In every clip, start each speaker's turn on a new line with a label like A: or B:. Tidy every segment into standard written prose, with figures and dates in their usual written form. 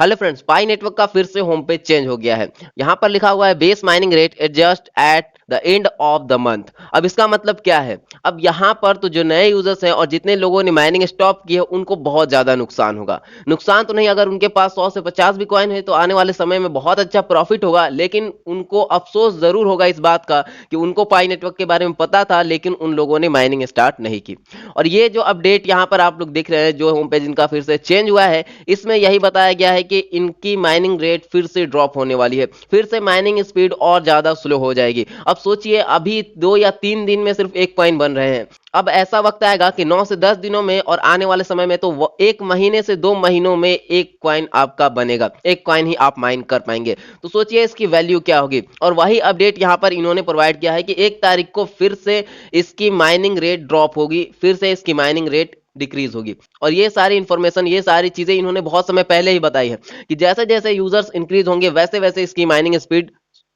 A: Hello friends, पाई network का फिर से होम पेज चेंज हो गया है। यहाँ पर लिखा हुआ है base mining rate adjust at the end of the month. अब इसका मतलब क्या है? अब यहाँ पर तो जो नए यूजर्स हैं और जितने लोगों ने माइनिंग स्टॉप की है उनको बहुत ज्यादा नुकसान होगा। नुकसान तो नहीं, अगर उनके पास 100 से 50 भी कॉइन है तो आने वाले समय में बहुत अच्छा प्रॉफिट होगा, लेकिन उनको अफसोस जरूर होगा इस बात का कि उनको पाई नेटवर्क के बारे में पता था लेकिन उन लोगों ने माइनिंग स्टार्ट नहीं की। और ये जो अपडेट यहाँ पर आप लोग देख रहे हैं, जो होम पेज इनका फिर से चेंज हुआ है, इसमें यही बताया गया है कि इनकी माइनिंग रेट फिर से ड्रॉप होने वाली है, फिर से माइनिंग स्पीड और ज्यादा स्लो हो जाएगी। अब सोचिए, अभी 2 या 3 दिन में सिर्फ एक कॉइन बन रहे हैं। अब ऐसा वक्त आएगा कि 9 से 10 दिनों में और आने वाले समय में तो 1 महीने से 2 महीनों में एक कॉइन आपका बनेगा, एक कॉइन ही आप माइन कर पाएंगे। तो सोचिए इसकी वैल्यू क्या होगी। और वही अपडेट यहाँ पर इन्होंने प्रोवाइड किया है कि 1 तारीख को फिर से इसकी माइनिंग रेट ड्रॉप होगी, फिर से इसकी माइनिंग रेट डिक्रीज होगी। और ये सारी इंफॉर्मेशन, ये सारी चीजें इन्होंने बहुत समय पहले ही बताई है कि जैसे जैसे यूजर्स इंक्रीज होंगे वैसे वैसे इसकी माइनिंग स्पीड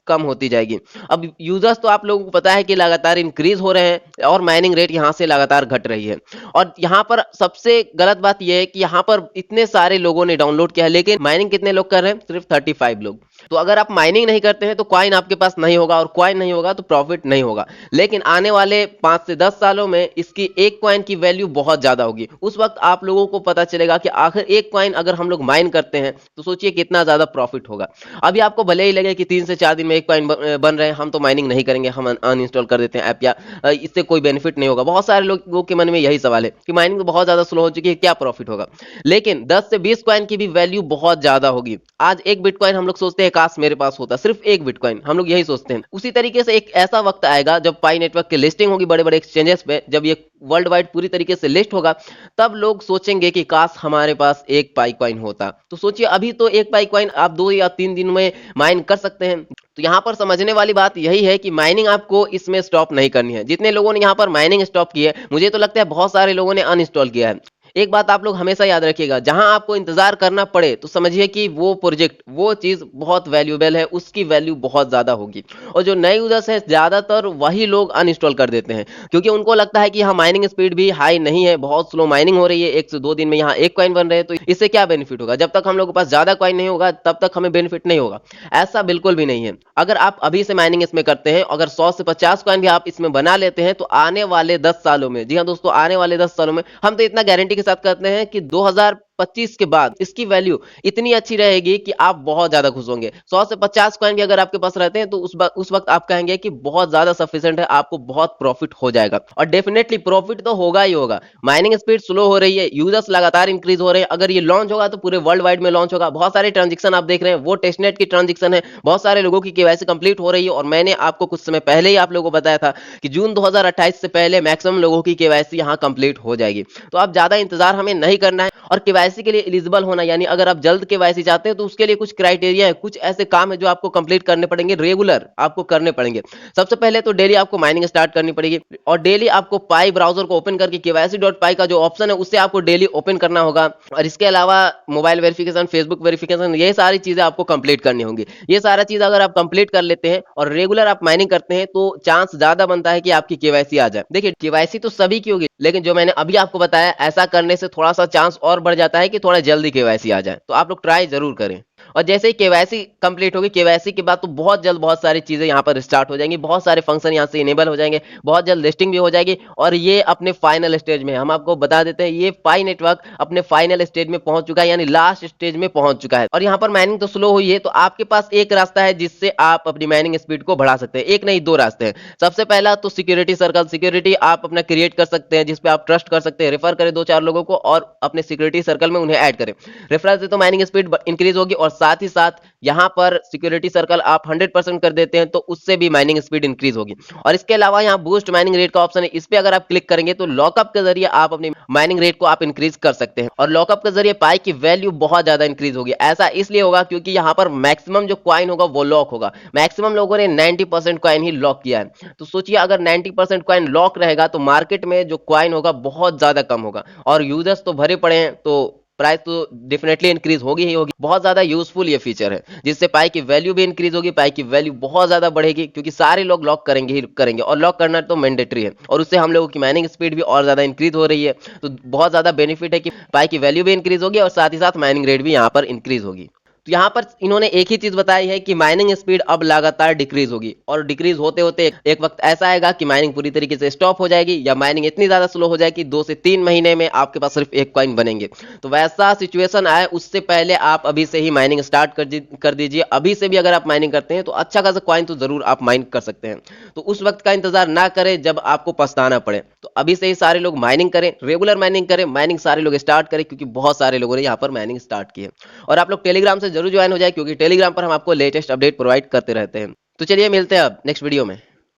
A: कम होती जाएगी। अब यूजर्स तो आप लोगों को पता है कि लगातार इंक्रीज हो रहे हैं और माइनिंग रेट यहां से लगातार घट रही है। और यहां पर सबसे गलत बात यह है कि यहां पर इतने सारे लोगों ने डाउनलोड किया है लेकिन माइनिंग कितने लोग कर रहे हैं? सिर्फ 35 लोग। तो अगर आप माइनिंग नहीं करते हैं तो कॉइन आपके पास नहीं होगा, और कॉइन नहीं होगा तो प्रॉफिट नहीं होगा। लेकिन आने वाले 5 से 10 सालों में इसकी एक कॉइन की वैल्यू बहुत ज्यादा होगी। उस वक्त आप लोगों को पता चलेगा कि आखिर एक कॉइन अगर हम लोग माइन करते हैं तो सोचिए कितना ज्यादा प्रॉफिट होगा। अभी आपको भले ही लगे कि 3 से 4 दिन में एक कॉइन बन रहे हैं, हम तो माइनिंग नहीं करेंगे, हम अनइंस्टॉल कर देते हैं ऐप, या इससे कोई बेनिफिट नहीं होगा। बहुत सारे लोगों के मन में यही सवाल है कि माइनिंग तो बहुत ज्यादा स्लो हो चुकी है, क्या प्रॉफिट होगा? लेकिन 10 से 20 कॉइन की भी वैल्यू बहुत ज्यादा होगी। आज एक बिटकॉइन हम लोग सोचते हैं काश मेरे पास होता, सिर्फ एक बिटकॉइन, हम लोग यही सोचते हैं। उसी तरीके से एक ऐसा वक्त आएगा जब पाई नेटवर्क की लिस्टिंग होगी बड़े बड़े एक्सचेंजेस पे, जब ये वर्ल्ड वाइड पूरी तरीके से लिस्ट होगा, तब लोग सोचेंगे कि काश हमारे पास एक पाई कॉइन होता। तो सोचिए, अभी तो एक पाई कॉइन आप 2 या 3 दिन में माइन कर सकते हैं। तो यहाँ पर समझने वाली बात यही है कि माइनिंग आपको इसमें स्टॉप नहीं करनी है। जितने लोगों ने यहाँ पर माइनिंग स्टॉप की है, मुझे तो लगता है बहुत सारे लोगों ने अनइंस्टॉल किया है। एक बात आप लोग हमेशा याद रखिएगा, जहां आपको इंतजार करना पड़े तो समझिए कि वो प्रोजेक्ट, वो चीज बहुत वैल्यूएबल है, उसकी वैल्यू बहुत ज्यादा होगी। और जो नए यूजर्स हैं ज्यादातर वही लोग अनइंस्टॉल कर देते हैं, क्योंकि उनको लगता है कि यहाँ माइनिंग स्पीड भी हाई नहीं है, बहुत स्लो माइनिंग हो रही है, 1 से 2 दिन में यहाँ एक कॉइन बन रहे हैं, तो इससे क्या बेनिफिट होगा? जब तक हम लोग के पास ज्यादा कॉइन नहीं होगा तब तक हमें बेनिफिट नहीं होगा। ऐसा बिल्कुल भी नहीं है। अगर आप अभी से माइनिंग इसमें करते हैं, अगर 100 से 50 कॉइन भी आप इसमें बना लेते हैं, तो आने वाले 10 सालों में, जी हाँ दोस्तों, आने वाले 10 सालों में हम तो इतना गारंटी के साथ कहते हैं कि 2025 के बाद इसकी वैल्यू इतनी अच्छी रहेगी कि आप बहुत ज्यादा खुश होंगे। 100 से 50 कॉइन भी अगर आपके पास रहते हैं तो उस वक्त आप कहेंगे कि बहुत ज्यादा सफिशिएंट है, आपको बहुत प्रॉफिट हो जाएगा। और डेफिनेटली प्रॉफिट तो होगा ही होगा। माइनिंग स्पीड स्लो हो रही है, यूजर्स लगातार इंक्रीज हो रहे हैं। अगर ये लॉन्च होगा तो पूरे वर्ल्ड वाइड में लॉन्च होगा। बहुत सारे ट्रांजेक्शन आप देख रहे हैं वो टेस्टनेट की ट्रांजेक्शन है, बहुत सारे लोगों की केवाईसी कंप्लीट हो रही है। और मैंने आपको कुछ समय पहले ही आप लोगों को बताया था कि जून 2028 से पहले मैक्सिमम लोगों की केवाईसी यहाँ कंप्लीट हो जाएगी। तो आप ज्यादा इंतजार हमें नहीं करना है। और केवाईसी के लिए एलिजिबल होना, यानी अगर आप जल्द केवाईसी चाहते हैं तो उसके लिए कुछ क्राइटेरिया है, कुछ ऐसे काम है जो आपको कंप्लीट करने पड़ेंगे, रेगुलर आपको करने पड़ेंगे। सबसे पहले तो डेली आपको माइनिंग स्टार्ट करनी पड़ेगी, और डेली आपको पाई ब्राउजर को ओपन करके KYC.py का जो ऑप्शन है उससे आपको डेली ओपन करना होगा। और इसके अलावा मोबाइल वेरिफिकेशन, फेसबुक वेरिफिकेशन, ये सारी चीजें आपको कंप्लीट करनी होंगी। ये सारा चीज अगर आप कंप्लीट कर लेते हैं और रेगुलर आप माइनिंग करते हैं तो चांस ज्यादा बनता है कि आपकी केवाईसी आ जाए। देखिए, केवाईसी तो सभी की होगी, लेकिन जो मैंने अभी आपको बताया, ऐसा करने से थोड़ा सा चांस और बढ़ जाता है कि थोड़ा जल्दी केवाईसी आ जाए। तो आप लोग ट्राई जरूर करें। और जैसे ही केवाईसी कंप्लीट होगी, केवाईसी के बाद तो बहुत जल्द बहुत सारी चीजें यहाँ पर स्टार्ट हो जाएंगी, बहुत सारे फंक्शन यहाँ से इनेबल हो जाएंगे, बहुत जल्द लिस्टिंग भी हो जाएगी। और ये अपने फाइनल स्टेज में, हम आपको बता देते हैं, ये पाई नेटवर्क अपने फाइनल स्टेज में पहुंच चुका है, यानी लास्ट स्टेज में पहुंच चुका है। और यहाँ पर माइनिंग तो स्लो हुई है, तो आपके पास एक रास्ता है जिससे आप अपनी माइनिंग स्पीड को बढ़ा सकते हैं। एक नहीं, 2 रास्ते हैं। सबसे पहला तो सिक्योरिटी सर्कल, सिक्योरिटी आप अपना क्रिएट कर सकते हैं जिसपे आप ट्रस्ट कर सकते हैं। रेफर करें 2-4 लोगों को और अपने सिक्योरिटी सर्कल में उन्हें ऐड करें। रेफरल से तो माइनिंग स्पीड इंक्रीज होगी, और साथ ही साथ यहाँ पर सिक्योरिटी सर्कल आप 100% कर देते हैं तो उससे भी माइनिंग स्पीड इंक्रीज होगी। और इसके अलावा यहाँ बूस्ट माइनिंग रेट का ऑप्शन है, इस पे अगर आप क्लिक करेंगे तो लॉकअप के जरिए आप अपनी माइनिंग रेट को आप इंक्रीज कर सकते हैं। और लॉकअप के जरिए पाई की वैल्यू बहुत ज्यादा इंक्रीज होगी। ऐसा इसलिए होगा क्योंकि यहाँ पर मैक्सिमम जो कॉइन होगा वो लॉक होगा। मैक्सिमम लोगों ने 90% कॉइन ही लॉक किया है। तो सोचिए, अगर 90% कॉइन लॉक रहेगा तो मार्केट में जो कॉइन होगा बहुत ज्यादा कम होगा, और यूजर्स तो भरे पड़े हैं, तो प्राइस तो डेफिनेटली इंक्रीज होगी ही होगी। बहुत ज्यादा यूजफुल ये फीचर है, जिससे पाई की वैल्यू भी इंक्रीज होगी, पाई की वैल्यू बहुत ज्यादा बढ़ेगी, क्योंकि सारे लोग लॉक करेंगे ही करेंगे, और लॉक करना तो मैंडेटरी है। और उससे हम लोगों की माइनिंग स्पीड भी और ज्यादा इंक्रीज हो रही है। तो बहुत ज्यादा बेनिफिट है कि पाई की वैल्यू भी इंक्रीज होगी और साथ ही साथ माइनिंग रेट भी यहाँ पर इंक्रीज होगी। तो यहाँ पर इन्होंने एक ही चीज बताई है कि माइनिंग स्पीड अब लगातार डिक्रीज होगी और डिक्रीज होते होते एक वक्त ऐसा आएगा कि माइनिंग पूरी तरीके से स्टॉप हो जाएगी या माइनिंग इतनी ज्यादा स्लो हो जाएगी 2 से 3 महीने में आपके पास सिर्फ एक कॉइन बनेंगे। तो वैसा सिचुएशन आए उससे पहले आप अभी से ही माइनिंग स्टार्ट कर दीजिए। अभी से भी अगर आप माइनिंग करते हैं तो अच्छा खासा कॉइन तो जरूर आप माइन कर सकते हैं। तो उस वक्त का इंतजार ना करें जब आपको पछताना पड़े। तो अभी से ही सारे लोग माइनिंग करें, रेगुलर माइनिंग करें, माइनिंग सारे लोग स्टार्ट करें क्योंकि बहुत सारे लोगों ने यहाँ पर माइनिंग स्टार्ट की है। और आप लोग टेलीग्राम से जरूर ज्वाइन हो जाए क्योंकि टेलीग्राम पर हम आपको लेटेस्ट अपडेट प्रोवाइड करते रहते हैं। तो चलिए मिलते हैं अब नेक्स्ट वीडियो में।